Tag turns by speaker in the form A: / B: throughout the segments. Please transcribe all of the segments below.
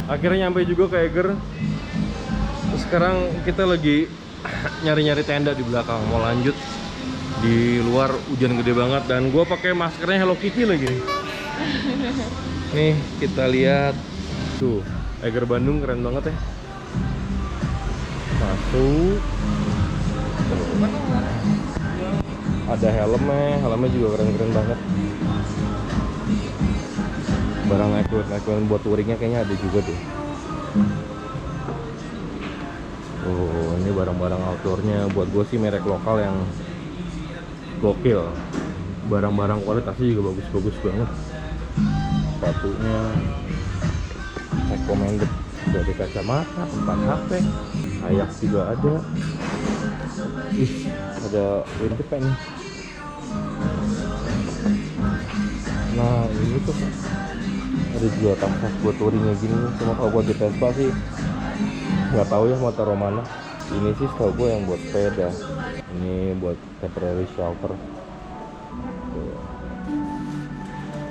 A: Akhirnya nyampe juga ke Eger. Terus sekarang kita lagi nyari-nyari tenda di belakang. Mau lanjut. Di luar hujan gede banget dan gue pakai maskernya Hello Kitty lagi. Nih kita lihat tuh Eger Bandung keren banget ya. Masuk. Ada helmnya juga keren-keren banget. Barang equipment buat touringnya kayaknya ada juga deh. Oh ini barang-barang outdoornya buat gue sih merek lokal yang gokil. Barang-barang kualitasnya juga bagus-bagus banget. Sepatunya recommended. Dari kacamata, tempat HP, kayak juga ada. Ih, ada windpipe nih. Nah ini tuh ada juga tas buat touringnya gini. Cuma kalau buat di Vespa sih nggak tahu ya mau taruh mana. Ini sih setahu gue yang buat sepeda. Ini buat temporary shelter.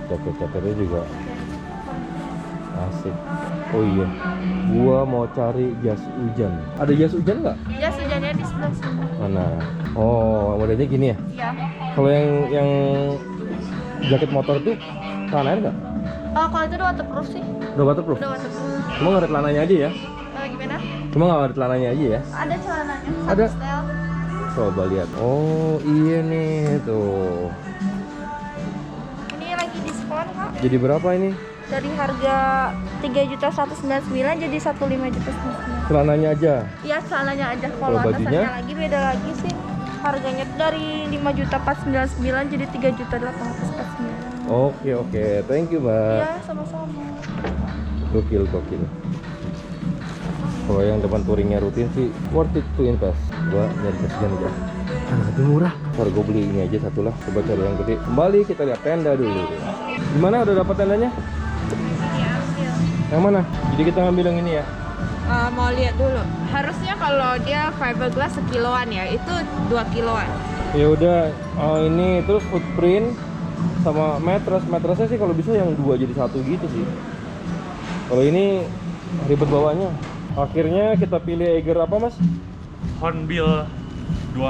A: Jaket-jaketnya juga asik. Oh iya, gua mau cari jas hujan. Ada jas hujan nggak?
B: Jas hujannya di sebelah sini.
A: Mana? Oh, modelnya gini ya?
B: Iya.
A: Kalau yang jaket motor tuh tahan air nggak?
B: Oh, kalau itu udah waterproof sih.
A: Udah waterproof?
B: Udah waterproof.
A: Cuma nggak ada celananya aja ya?
B: Gimana?
A: Cuma nggak ada celananya aja ya?
B: Ada celananya.
A: Ada?
B: Style.
A: Coba lihat. Oh iya nih tuh.
B: Ini lagi diskon kak.
A: Jadi berapa ini?
B: Dari harga 3.199 jadi 15.099.
A: Celananya aja?
B: Iya celananya aja.
A: Kalau
B: Kalau
A: bajunya?
B: atasannya lagi beda lagi sih. Harganya tuh dari 5.499 jadi 3.849.
A: Oke, thank you mbak.
B: Iya sama-sama.
A: Gokil. Kalau yang depan touringnya rutin sih worth it to invest. Gua nyari jas hujan aja. Karena lebih murah. Ntar gue beli ini aja satu lah. Coba cari yang gede. Kembali kita lihat tenda dulu. Gimana? Udah dapat tendanya?
B: Iya ambil.
A: Yang mana? Jadi kita ngambil yang ini ya?
B: Mau lihat dulu. Harusnya kalau dia fiberglass sekiloan ya, itu 2 kiloan.
A: Ya udah. Ini terus footprint sama mattressnya sih kalau bisa yang 2 jadi 1 gitu sih. Kalau ini ribet bawahnya. Akhirnya kita pilih Eger apa mas?
C: Hornbill 2%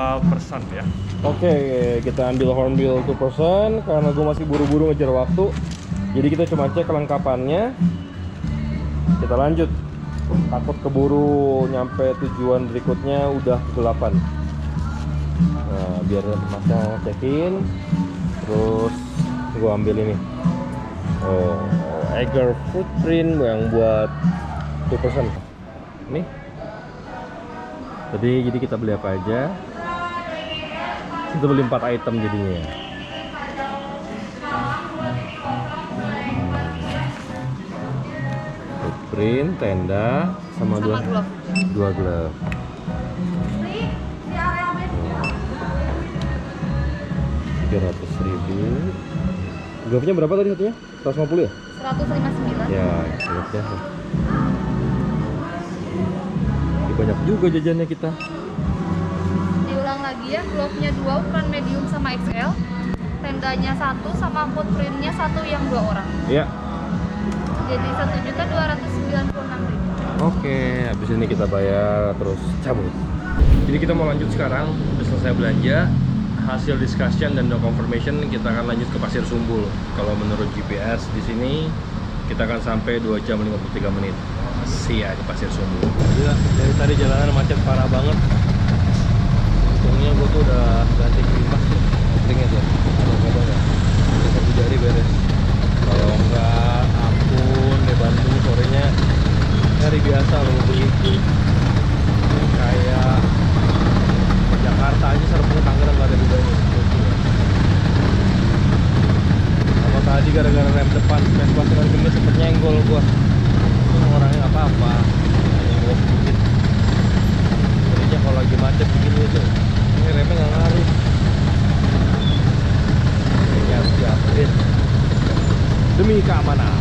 C: ya.
A: Oke, kita ambil Hornbill 2% karena gue masih buru-buru ngejar waktu. Jadi kita cuma cek kelengkapannya. Kita lanjut. Takut keburu nyampe tujuan berikutnya udah kegelapan. Nah, biar masnya cekin. Terus gue ambil ini. Oh, Eger footprint yang buat 2%. Nih. Jadi kita beli apa aja? Kita beli 4 item jadinya. Footprint, tenda, sama dua glove. 300.000. Glove-nya berapa tadi satunya? 150 ya?
B: 159.
A: Ya, glove-nya. Banyak juga jajannya kita.
B: Diulang lagi ya, glove-nya 2 ukuran medium sama XL. Tendanya 1 sama footprint-nya 1 yang 2 orang.
A: Iya.
B: Jadi 1.296.000.
A: Oke, habis ini kita bayar terus cabut. Jadi kita mau lanjut sekarang, udah selesai belanja. Hasil discussion dan no confirmation kita akan lanjut ke Pasir Sumbul. Kalau menurut GPS di sini kita akan sampai 2 jam 53 menit. Sia di Pasir Sumbul. Gila, dari tadi jalanan macet parah banget. Untungnya gue tuh udah ganti kipas tuh. Pentingnya tuh. Kadang-kadang ya. Udah 1 jari beres. Kalau enggak, ampun di Bandung sorenya hari biasa loh beli. Kayak Jakarta aja Serpong Tangerang gak ada bedanya. Sama tadi gara-gara rem depan Vespa dengan gini sempet nyenggol gua. Orangnya nggak apa-apa, nyenggol sedikit. Jadinya kalau lagi macet begini tuh, ini remnya nggak ngaruh. Siap-siapin demi keamanan.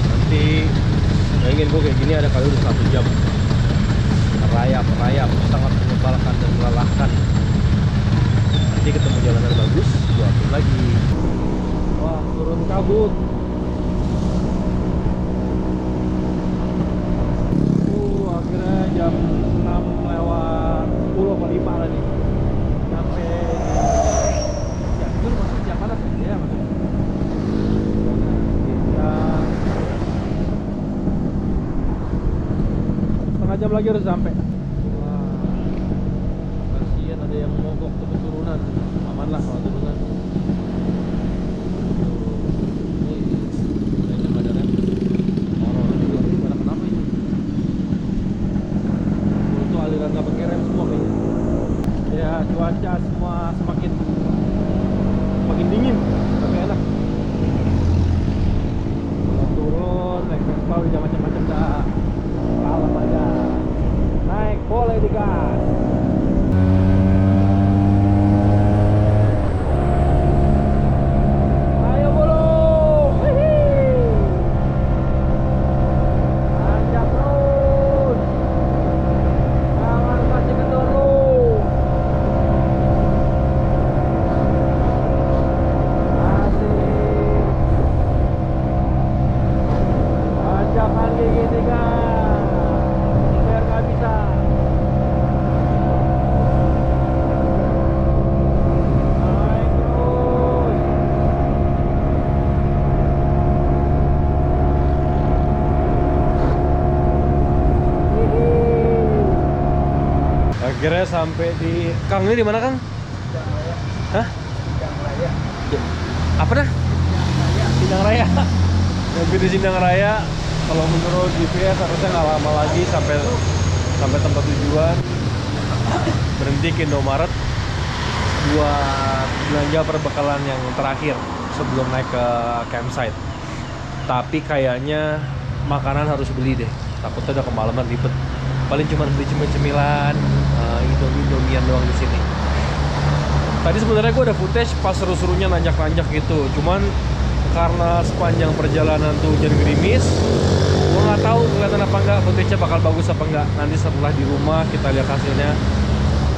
A: Nanti bayangin gua kayak gini ada kali udah 1 jam. Merayap sangat menyebalkan dan melelahkan. Nanti ketemu jalanan bagus, gua upload lagi. Wah, turun kabut. jam lagi harus sampai. Wah, kasihan ada yang mogok tuh turunan. Aman lah kalau turunan. Kayaknya nggak ada rem. Orang juga pada kenapa ini? Itu aliran nggak pakai rem semua kayaknya. Ya cuaca semua semakin dingin, tapi enak. Turun, naik Vespa udah macam-macam dah. Kalem aja. Naik boleh digas. Ayo gulung. Tanjak terus. Jangan kasih kendor lu. Tanjakan gigi tiga. Biar nggak bisa. Naik terus. Akhirnya sampai di Kang, ini di mana Kang? Hah? Apa dah? Sindang Raya. Sampai di Sindang Raya. Kalau menurut GPS harusnya nggak lama lagi sampai tempat tujuan. Berhenti ke Indomaret buat belanja perbekalan yang terakhir sebelum naik ke campsite. Tapi kayaknya makanan harus beli deh. Takutnya udah kemalaman ribet. Paling cuma beli cemilan, Indomian doang di sini. Tadi sebenarnya gue ada footage pas seru-serunya nanjak-nanjak gitu. Cuman karena sepanjang perjalanan tuh hujan gerimis, gue nggak tahu kelihatan apa enggak, footage-nya bakal bagus apa enggak. Nanti setelah di rumah kita lihat hasilnya,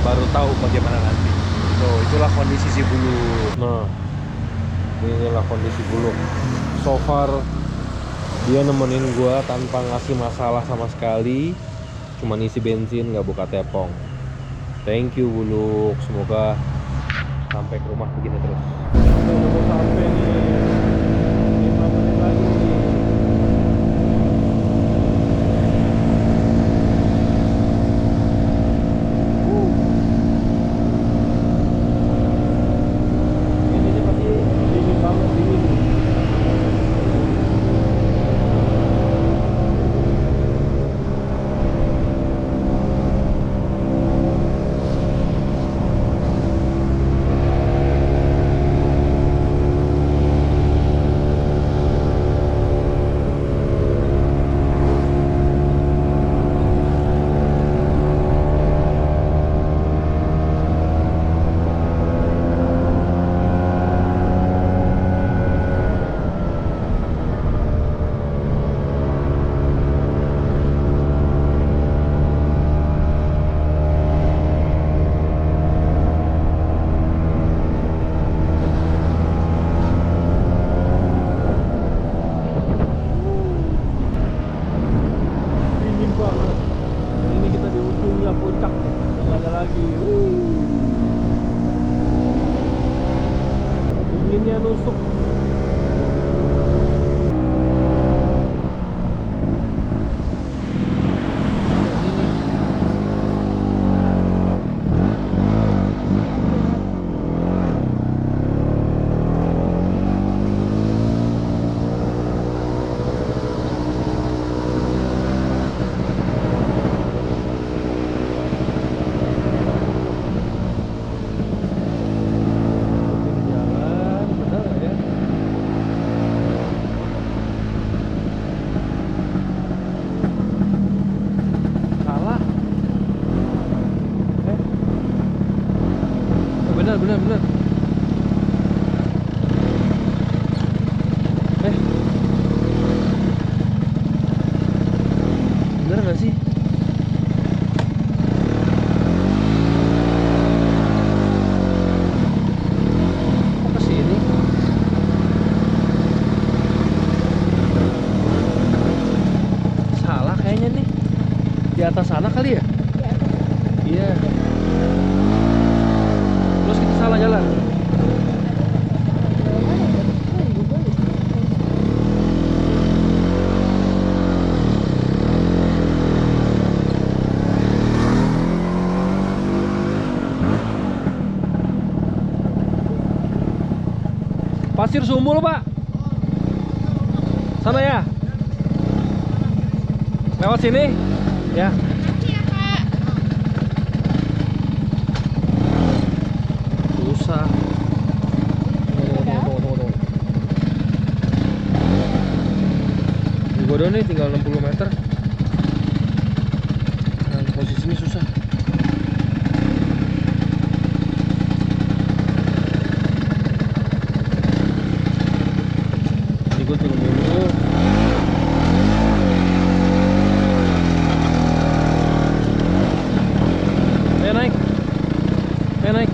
A: baru tahu bagaimana nanti. Tuh, itulah kondisi si Buluk. Nah, inilah kondisi Buluk. So far dia nemenin gue tanpa ngasih masalah sama sekali. Cuma isi bensin, nggak buka tepong. Thank you Buluk, semoga sampai ke rumah begini terus. Udah sampai nih. 5 menit lagi. Ini pasti dingin banget, dingin. Dinginnya nusuk. Benar. Bener nggak sih? Kok kesini? Salah kayaknya nih. Di atas sana kali ya? Iya. Terus kita salah jalan. Pasir Sumbul, Pak. Sana ya. Lewat sini. Ya. Susah. Tunggu. Gua udah nih tinggal 60 meter. Nah, posisinya susah. Ini gue turun dulu. Ayo naik. Ayo naik.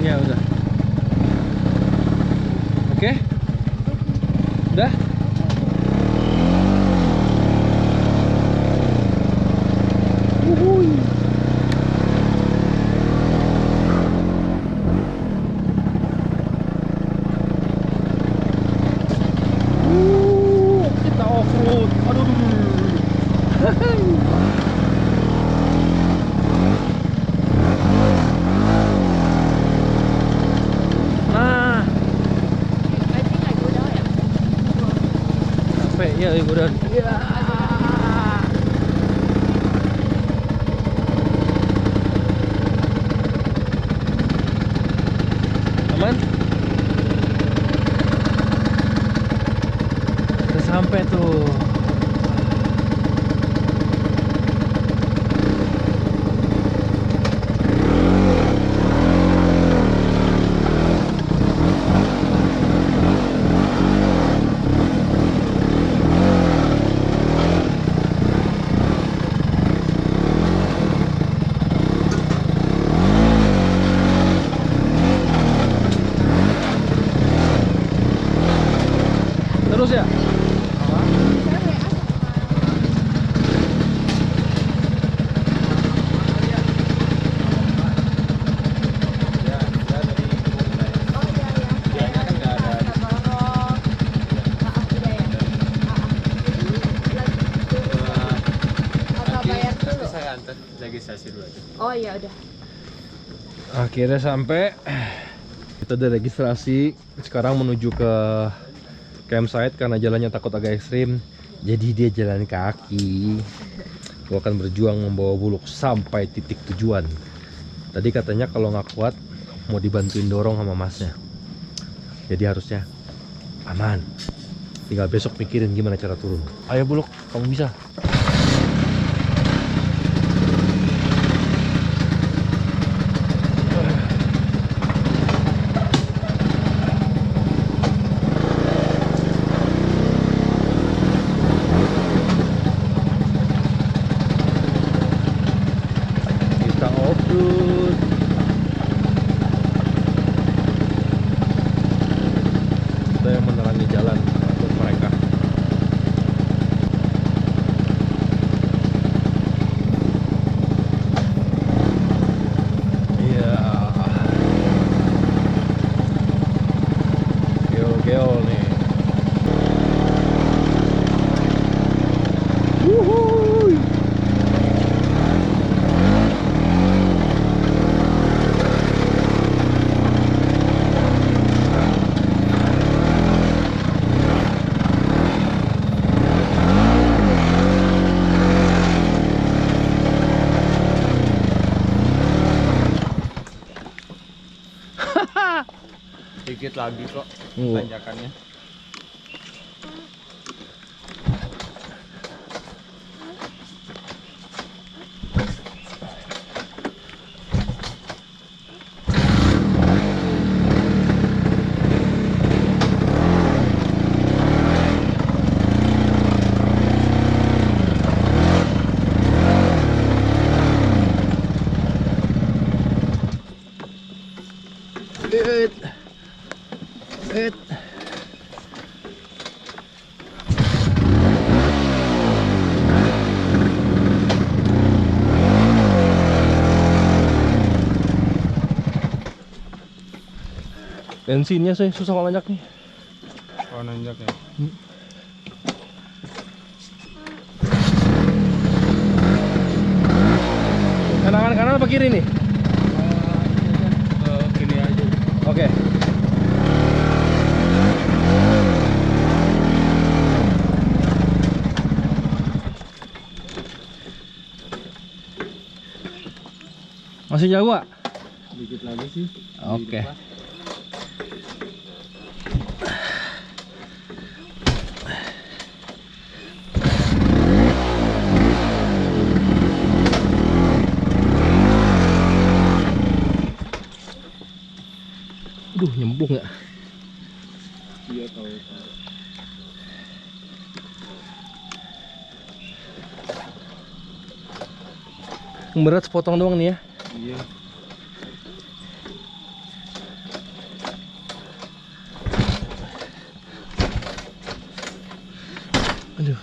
A: Ya udah. Oke. Udah. Wuhui. Kita off-road. Aduh. Nah, sampai ya udah. Ya. Aman? Udah sampai tuh. Terus ya?
D: Saya antar registrasi dulu aja.
B: Oh iya udah.
A: Akhirnya sampai. Kita udah registrasi. Sekarang menuju ke campsite karena jalannya takut agak ekstrim. Jadi dia jalan kaki. Gua akan berjuang membawa Buluk sampai titik tujuan. Tadi katanya kalau nggak kuat mau dibantuin dorong sama masnya. Jadi harusnya aman. Tinggal besok pikirin gimana cara turun. Ayo Buluk, kamu bisa. Kita off-road. Kita yang menerangi jalan untuk mereka. Iya. Geol-geol nih. Wuhui.
D: Dikit lagi kok
A: Oh.
D: tanjakannya. Bensinnya sih susah banyak nih. Oh, nanjak ya.
A: Kanan apa kiri nih?
D: Kiri aja.
A: Oke. Masih jauh, Pak?
D: Dikit lagi sih.
A: Oke. Aduh, nyembung nggak?
D: Iya tahu.
A: Yang berat sepotong doang nih ya.
D: Iya.
A: Aduh.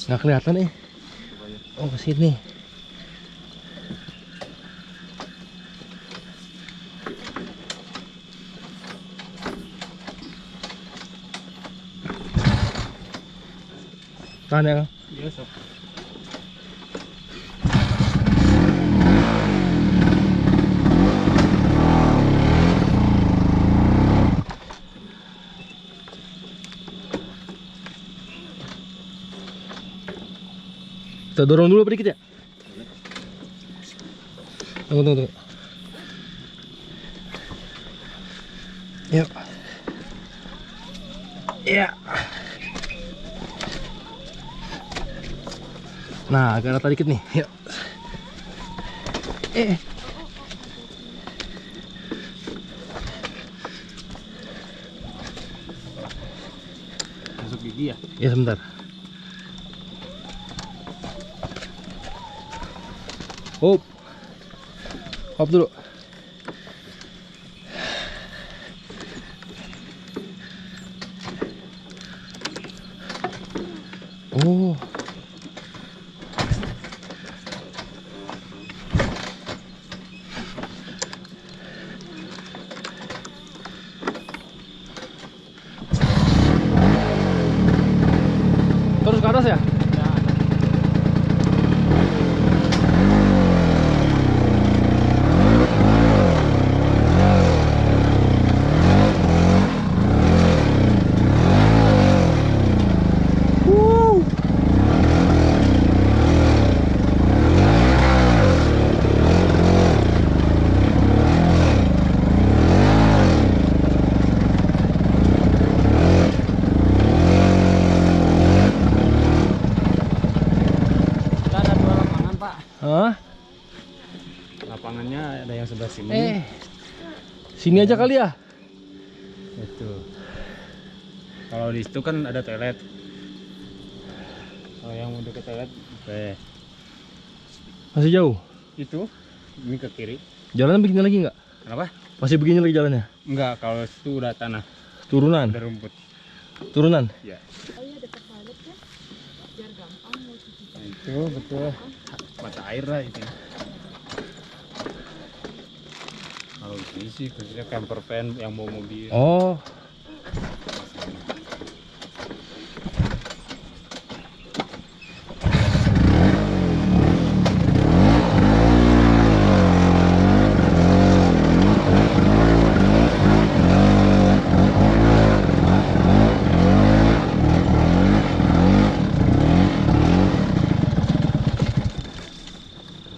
A: Nggak kelihatan nih. Oh, ke sini. Tahan ya, Kang.
D: Iya, sok.
A: Kita dorong dulu sedikit ya. Tunggu. Yuk. Iya. Nah, agak rata dikit nih. Yuk.
D: Masuk gigi ya?
A: Ya sebentar. Hop dulu. Oh. Terus ke atas ya?
D: Kita ada 2 lapangan, Pak.
A: Hah?
D: Lapangannya ada yang sebelah sini.
A: Sini aja kali ya?
D: Itu. Kalau di situ kan ada toilet. Kalau yang mau deket toilet, oke.
A: Masih jauh?
D: Itu ini ke kiri.
A: Jalannya begini lagi nggak?
D: Kenapa?
A: Masih begini lagi jalannya?
D: Enggak, kalau itu udah tanah,
A: Turunan?
D: ada rumput.
A: Turunan?
D: Ya. Nah, itu betul mata air lah itu. Kalau ini sih kerjanya camper van yang bawa mobil.
A: Oh.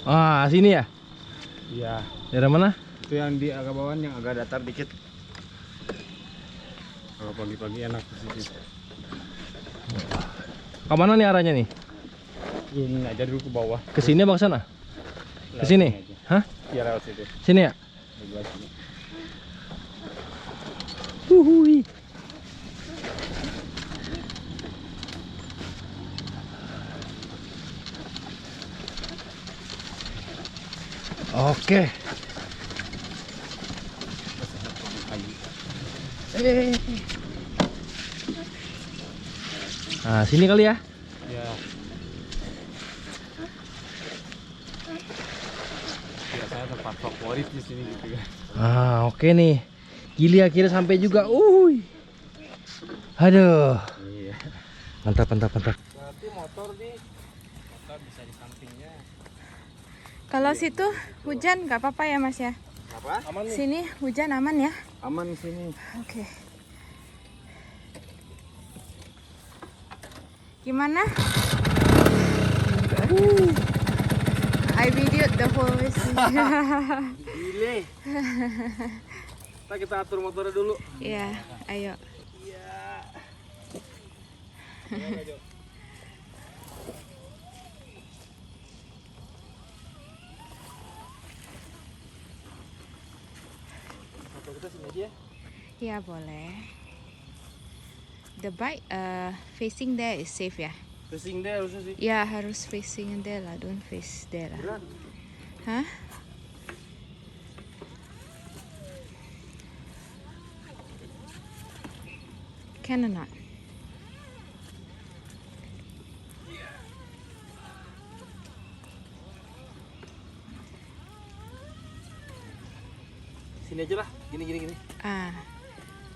A: Ah, sini ya?
D: Iya.
A: Daerah mana?
D: Itu yang di agak bawah yang agak datar dikit. Kalau pagi-pagi enak di situ.
A: Kemana nih arahnya nih?
D: Ini aja dulu ke bawah.
A: Ke sini apa ke sana? Ke
D: Lewat
A: sini?
D: aja.
A: Hah?
D: Iya lewat situ.
A: Sini ya?
D: Sebelah sini.
A: Wuhui. Oke. Nah, sini kali ya.
D: Ya. Biasanya tempat favorit di sini gitu ya.
A: Ah, oke nih. Gili akhirnya sampai juga. Aduh.
D: Iya.
A: Mantap, mantap, mantap.
D: Berarti motor bisa di sampingnya.
E: Kalau situ hujan nggak apa-apa ya Mas ya?
D: Apa? Aman nih.
E: Sini hujan aman ya?
D: Aman di sini.
E: Oke. Gimana? I videoed the whole way.
A: Gile. Kita atur motornya dulu.
E: Ya, ayo.
A: Motor kita sini aja ya.
E: Ya boleh. The bike facing there is safe ya?
A: Pusing deh harusnya sih.
E: Ya harus facing there lah, don't face there lah.
A: Berat.
E: Hah? Can or not?
A: Sini aja lah. Gini.
E: Ah,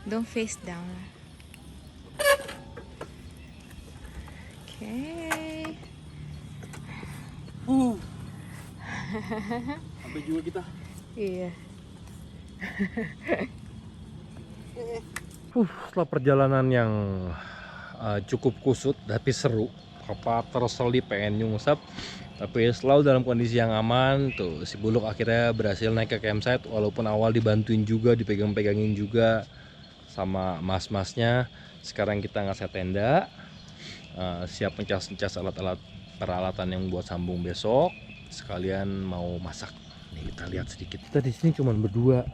E: don't face down lah. Okay.
A: Sampai juga kita.
E: Iya.
A: Setelah perjalanan yang cukup kusut tapi seru, Papa terselip pengen nyungsep, tapi selalu dalam kondisi yang aman. Tuh si Buluk akhirnya berhasil naik ke campsite walaupun awal dibantuin juga, dipegang-pegangin juga sama mas-masnya. Sekarang kita ngeset tenda, siap mencas alat-alat peralatan yang buat sambung besok, sekalian mau masak. Nih kita lihat sedikit. Kita di sini cuma berdua.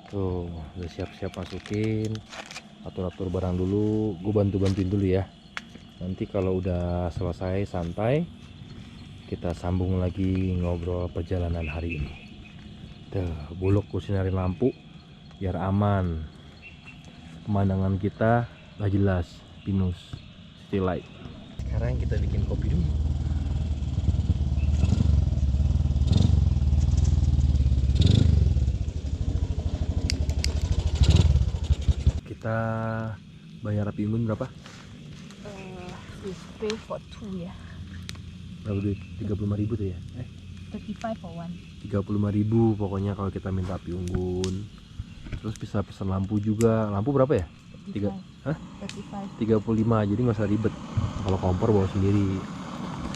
A: Tuh, udah siap-siap masukin, atur-atur barang dulu. Gue bantuin dulu ya. Nanti kalau udah selesai santai, kita sambung lagi ngobrol perjalanan hari ini. Tuh, Buluk gue sinarin lampu biar aman. Pemandangan kita gak jelas, pinus, still light. Sekarang kita bikin kopi dulu. Kita bayar api unggun berapa?
E: We pay for 2 ya.
A: Berapa duit? 35.000 tuh ya?
E: 35 for 1.
A: 35.000 pokoknya kalau kita minta api unggun. Terus bisa pesan lampu juga. Lampu berapa ya?
E: 35.
A: 35, jadi nggak usah ribet. Kalau kompor bawa sendiri.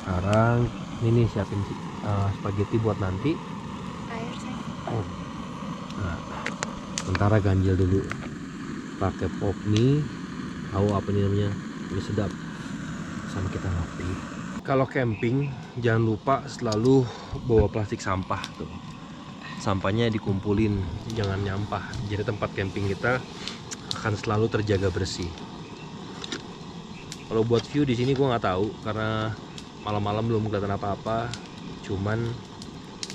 A: Sekarang ini nih siapin spaghetti buat nanti.
E: Air saya.
A: Nah, sementara ganjil dulu. Pakai pop mie, tahu apa nih namanya? Ini sedap. Sama kita ngopi. Kalau camping jangan lupa selalu bawa plastik sampah tuh. Sampahnya dikumpulin, jangan nyampah. Jadi tempat camping kita akan selalu terjaga bersih. Kalau buat view di sini gua nggak tahu karena malam-malam belum kelihatan apa-apa. Cuman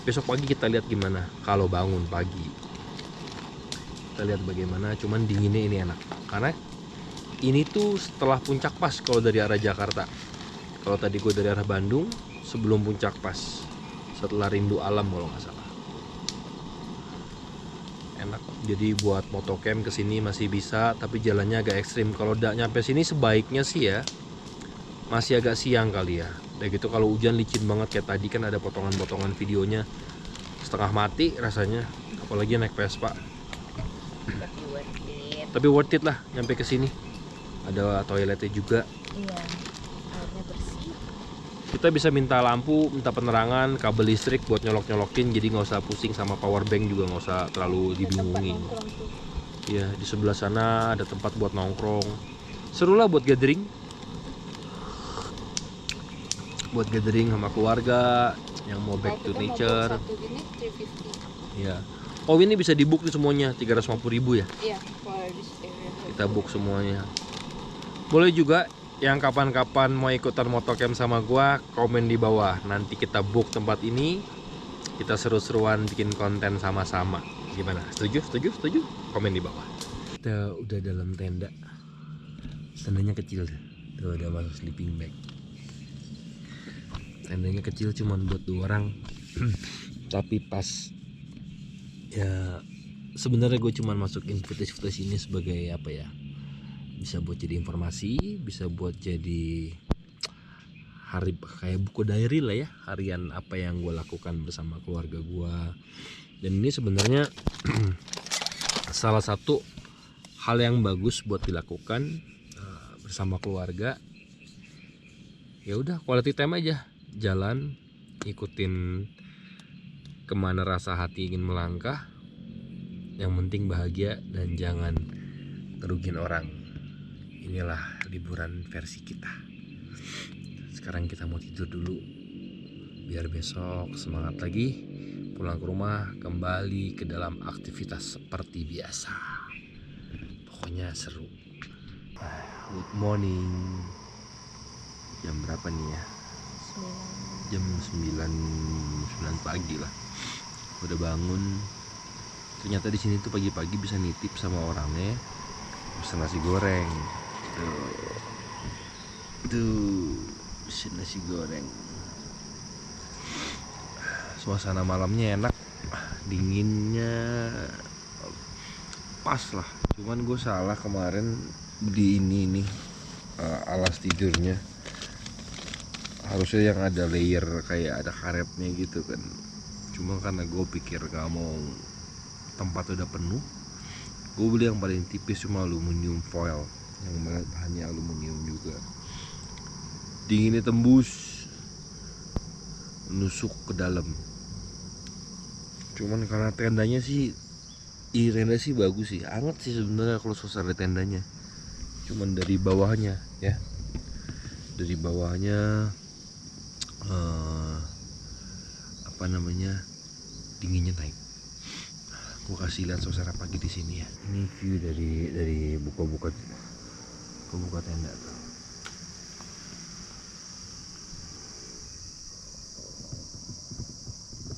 A: besok pagi kita lihat gimana kalau bangun pagi. Kita lihat bagaimana, cuman dinginnya ini enak karena ini tuh setelah puncak pas kalau dari arah Jakarta. Kalau tadi gue dari arah Bandung sebelum puncak pas, setelah Rindu Alam kalau nggak salah. Enak, jadi buat motocamp kesini masih bisa, tapi jalannya agak ekstrim. Kalau udah nyampe sini sebaiknya sih ya masih agak siang kali ya. Dan gitu kalau hujan licin banget kayak tadi kan ada potongan-potongan videonya setengah mati rasanya, apalagi naik Vespa. Tapi worth it lah nyampe ke sini. Ada toiletnya juga.
E: Iya. Airnya bersih.
A: Kita bisa minta lampu, minta penerangan, kabel listrik buat nyolok-nyolokin, jadi nggak usah pusing sama power bank juga nggak usah terlalu dibingungin. Ya di sebelah sana ada tempat buat nongkrong. Seru lah buat gathering. Buat gathering sama keluarga yang mau back to nature.
B: Satu gini 350.
A: Ya. Oh ini bisa di book nih semuanya 350.000 ya.
B: Iya, for this area.
A: Kita book semuanya. Boleh juga yang kapan-kapan mau ikutan motocamp sama gua, komen di bawah. Nanti kita book tempat ini. kita seru-seruan bikin konten sama-sama. Gimana? Setuju? Komen di bawah. Kita udah dalam tenda. Tendanya kecil tuh, udah masuk sleeping bag. Tendanya kecil cuman buat 2 orang. Tapi pas ya, sebenarnya gue cuman masukin footage ini sebagai apa ya, bisa buat jadi informasi, bisa buat jadi hari kayak buku diary lah ya, harian apa yang gue lakukan bersama keluarga gue. Dan ini sebenarnya salah satu hal yang bagus buat dilakukan bersama keluarga. Ya udah, quality time aja, jalan ikutin kemana rasa hati ingin melangkah. Yang penting bahagia dan jangan kerugian orang. Inilah liburan versi kita. Sekarang kita mau tidur dulu, biar besok semangat lagi pulang ke rumah, kembali ke dalam aktivitas seperti biasa. Pokoknya seru. Good morning. Jam berapa nih ya? Jam 9 pagi lah. Udah bangun. Ternyata di sini tuh pagi-pagi bisa nitip sama orangnya, pesan nasi goreng. Tuh, pesan nasi goreng. Suasana malamnya enak, dinginnya pas lah. Cuman gue salah kemarin di ini nih, alas tidurnya harusnya yang ada layer kayak ada karetnya gitu kan. Cuma karena gue pikir gak mau tempat udah penuh, gue beli yang paling tipis, cuma aluminium foil, yang bahannya aluminium juga. Dinginnya tembus, nusuk ke dalam. Cuman karena tendanya sih, tenda sih bagus sih, anget sih sebenarnya kalau suasana tendanya. Cuman dari bawahnya ya, dari bawahnya apa namanya, dinginnya naik. Gue kasih lihat suasana pagi di sini ya. Ini view dari buka tenda tuh.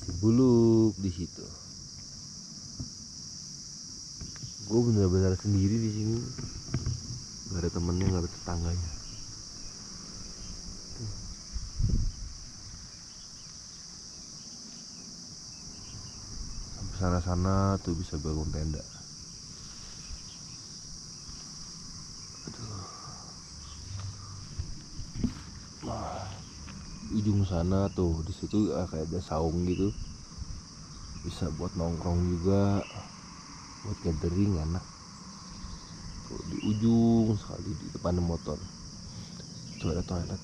A: Si Buluk di situ. Gue benar-benar sendiri di sini. Gak ada temennya, gak ada tetangganya. Sana-sana tuh bisa bangun tenda. Aduh. Nah, ujung sana tuh, di situ kayak ada saung gitu, bisa buat nongkrong juga, buat gathering enak. Tuh, di ujung sekali di depan motor tuh ada toilet.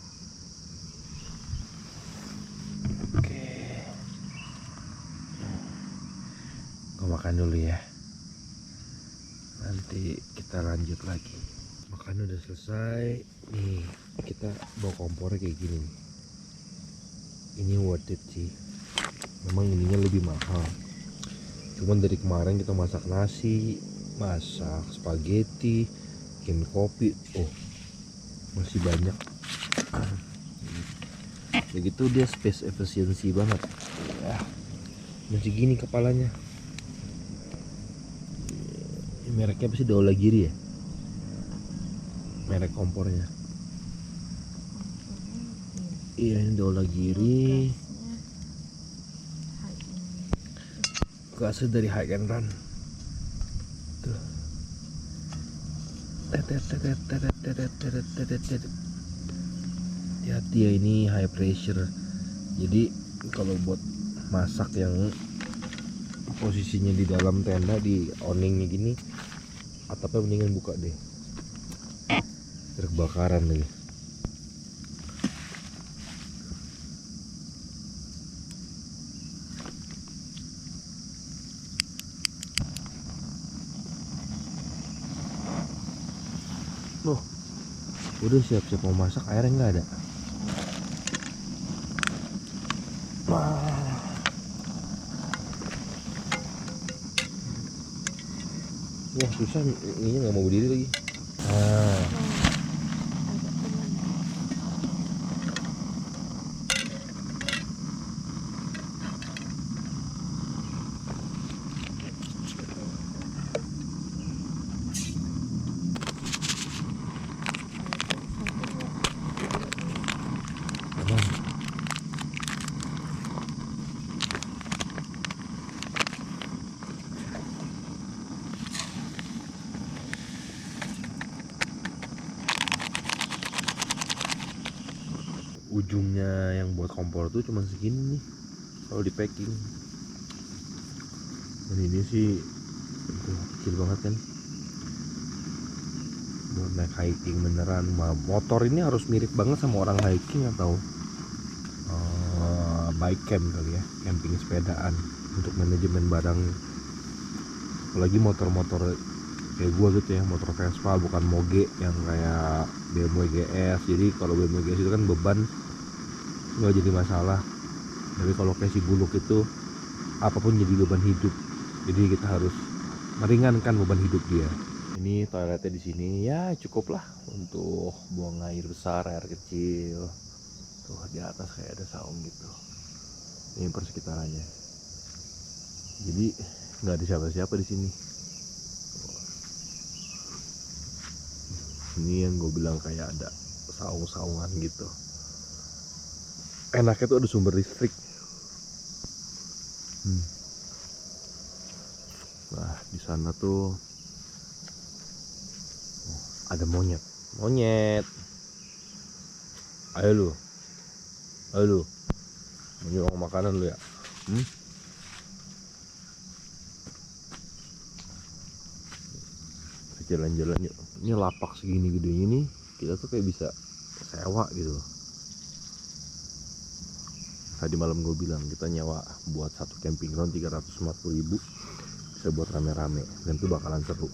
A: Makan dulu ya, nanti kita lanjut lagi. Makan udah selesai nih, kita bawa kompornya kayak gini nih. Ini worth it sih, memang ininya lebih mahal. Cuman dari kemarin kita masak nasi, masak spaghetti, bikin kopi, masih banyak. Begitu dia space efficiency banget ya, masih gini kepalanya. Mereknya apa sih, Daolagiri ya, merek kompornya. Iya, ini Daolagiri, gasnya dari High and Run tuh. Hati ya, ini high pressure, jadi kalau buat masak yang posisinya di dalam tenda, di awningnya gini, atapnya mendingan buka deh, terbakaran lagi. Loh, udah siap-siap mau masak, airnya nggak ada. Wah, susah, ini nggak mau berdiri lagi. ujungnya yang buat kompor tuh cuma segini nih kalau di packing. Dan ini sih kecil banget kan, buat naik hiking beneran. Motor ini harus mirip banget sama orang hiking atau bike camp kali ya, camping sepedaan untuk manajemen barang. Apalagi motor-motor kayak gua gitu ya, motor Vespa bukan moge yang kayak BMW GS. Jadi kalau BMW GS itu kan beban nggak jadi masalah, tapi kalau kayak si Buluk itu apapun jadi beban hidup. Jadi kita harus meringankan beban hidup dia. Ini toiletnya di sini ya cukup lah untuk buang air besar, air kecil. Tuh di atas kayak ada saung gitu. Ini persekitarannya. Jadi nggak ada siapa-siapa di sini. Ini yang gue bilang kayak ada saung-saungan gitu. Enaknya tuh ada sumber listrik. Nah di sana tuh ada monyet. Ayo lu, mau nyuruh makanan lu ya? Jalan-jalan yuk. Ini lapak segini gedenya nih, kita tuh kayak bisa sewa gitu loh. Tadi malam gue bilang kita nyewa buat satu camping ground 340.000, bisa buat rame-rame dan itu bakalan seru.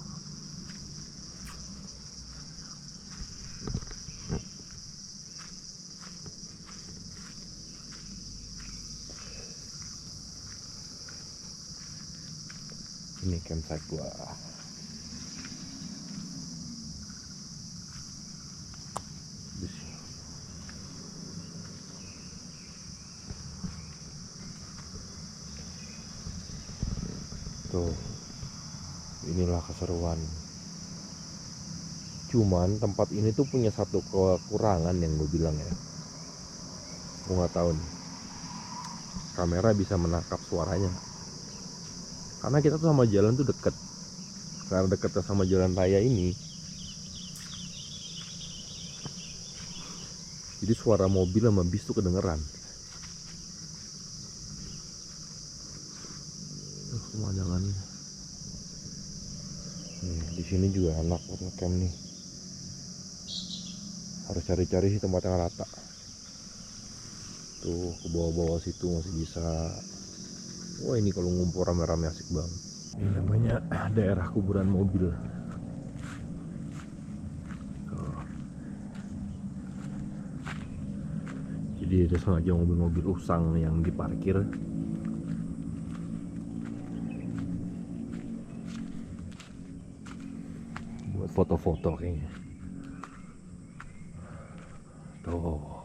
A: Ini campsite gua. Tuh, inilah keseruan. Cuman tempat ini tuh punya satu kekurangan yang gue bilang ya. Gue nggak tahu nih, kamera bisa menangkap suaranya. Karena kita tuh sama jalan tuh deket. Karena deketnya sama jalan raya ini, jadi suara mobil sama bis tuh kedengeran. Pemandangannya. Nih, di sini juga enak buat ngecamp nih. Harus cari-cari sih tempat yang rata. Tuh ke bawah-bawah situ masih bisa. Wah ini kalau ngumpul rame-rame asik banget. Ini namanya daerah kuburan mobil. Tuh. Jadi ada sengaja mobil-mobil usang yang diparkir. Buat foto-foto kayaknya. Tuh.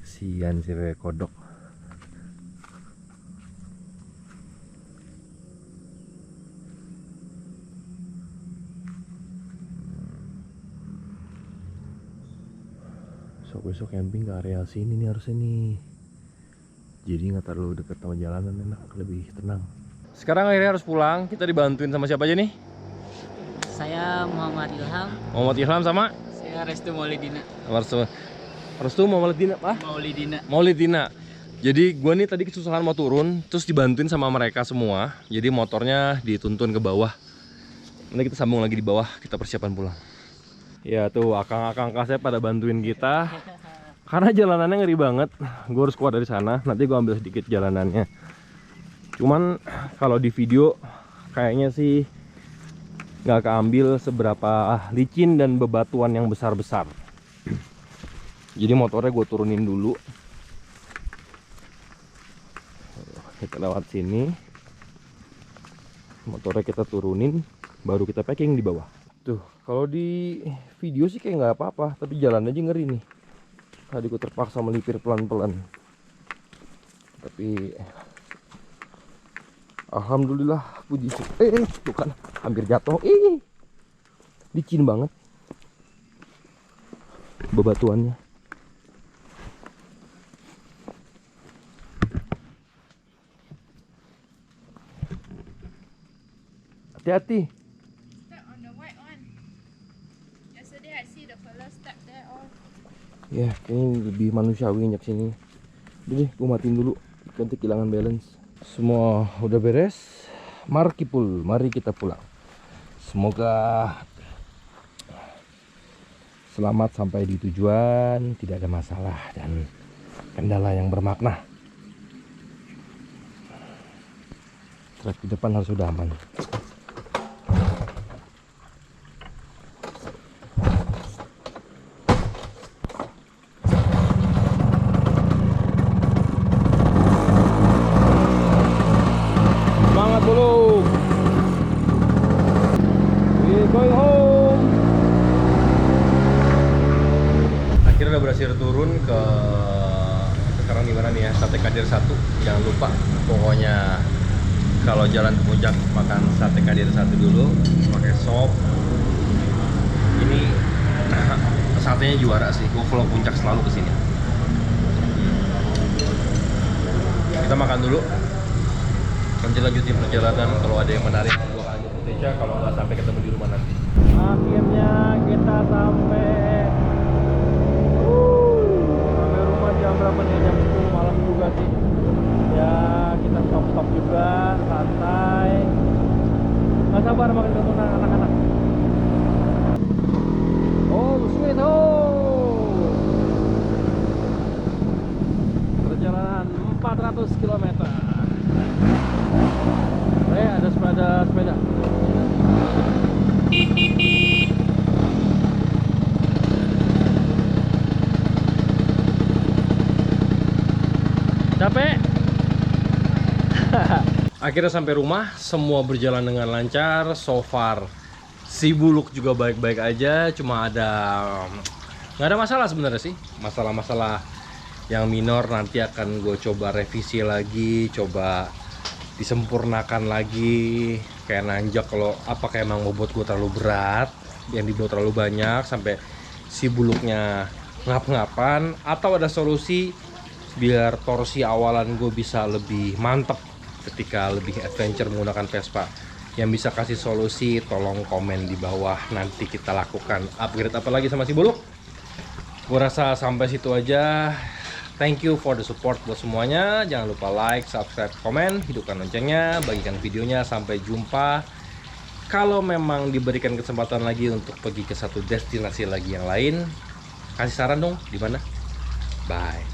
A: Sian si Wewe kodok. Besok camping ke area sini nih harusnya nih. Jadi nggak terlalu deket sama jalanan, enak, lebih tenang. Sekarang akhirnya harus pulang. Kita dibantuin sama siapa aja nih?
F: Saya Muhammad Ilham.
A: Muhammad Ilham sama?
F: Saya Restu Maulidina.
A: Restu Maulidina apa? Maulidina. Jadi gue nih tadi kesusahan mau turun, terus dibantuin sama mereka semua. Jadi motornya dituntun ke bawah. Nanti kita sambung lagi di bawah, kita persiapan pulang. Ya tuh akang-akang kasnya pada bantuin kita. Karena jalanannya ngeri banget. Gue harus keluar dari sana. Nanti gue ambil sedikit jalanannya. Cuman kalau di video kayaknya sih nggak keambil seberapa licin dan bebatuan yang besar-besar. Jadi motornya gue turunin dulu. Kita lewat sini. Motornya kita turunin, baru kita packing di bawah. Tuh, kalau di video sih kayak nggak apa-apa, tapi jalan aja ngeri nih. Tadi gue terpaksa melipir pelan-pelan. Tapi alhamdulillah puji Syukur. Tuh kan hampir jatuh. Licin banget bebatuannya. Hati-hati.
E: Step on the white one. Yesterday I see the fella step there all.
A: Ya, kayaknya lebih manusiawi nginjak sini. Udah deh, gue matiin dulu. Nanti kehilangan balance. Semua udah beres. Markipul, mari kita pulang. Semoga selamat sampai di tujuan, tidak ada masalah dan kendala yang bermakna. Trek di depan harus sudah aman. Semangat dulu. We're going home. Akhirnya udah berhasil turun ke sekarang di mana nih ya, Sate Kadir 1. Jangan lupa pokoknya kalau jalan ke puncak makan Sate Kadir 1 dulu, pakai sop. Ini satenya juara sih. Gue kalau puncak selalu kesini. Kita makan dulu. Nanti lanjutin perjalanan. Kalau ada yang menarik gue lanjut Indonesia. Kalau nggak, sampai ketemu di rumah nanti. Akhirnya kita sampai rumah jam berapa nih? Jam 10 malam juga sih. Ya kita stop juga, santai. Nggak sabar makan ketemu anak-anak. Oh sweet home. Perjalanan 400 km. Ada sepeda. Capek? Akhirnya sampai rumah, semua berjalan dengan lancar. So far si Buluk juga baik-baik aja. Cuma nggak ada masalah sebenarnya sih. Masalah-masalah yang minor nanti akan gue coba revisi lagi, coba disempurnakan lagi. Kayak nanjak, kalau apakah emang bobot gue terlalu berat, yang dibawa terlalu banyak sampai si Buluknya ngap-ngapan, atau ada solusi biar torsi awalan gue bisa lebih mantep ketika lebih adventure menggunakan Vespa. Yang bisa kasih solusi tolong komen di bawah, nanti kita lakukan upgrade apa lagi sama si Buluk. Gue rasa sampai situ aja. Thank you for the support buat semuanya. Jangan lupa like, subscribe, komen, hidupkan loncengnya, bagikan videonya. Sampai jumpa. Kalau memang diberikan kesempatan lagi untuk pergi ke satu destinasi lagi yang lain, kasih saran dong di mana. Bye.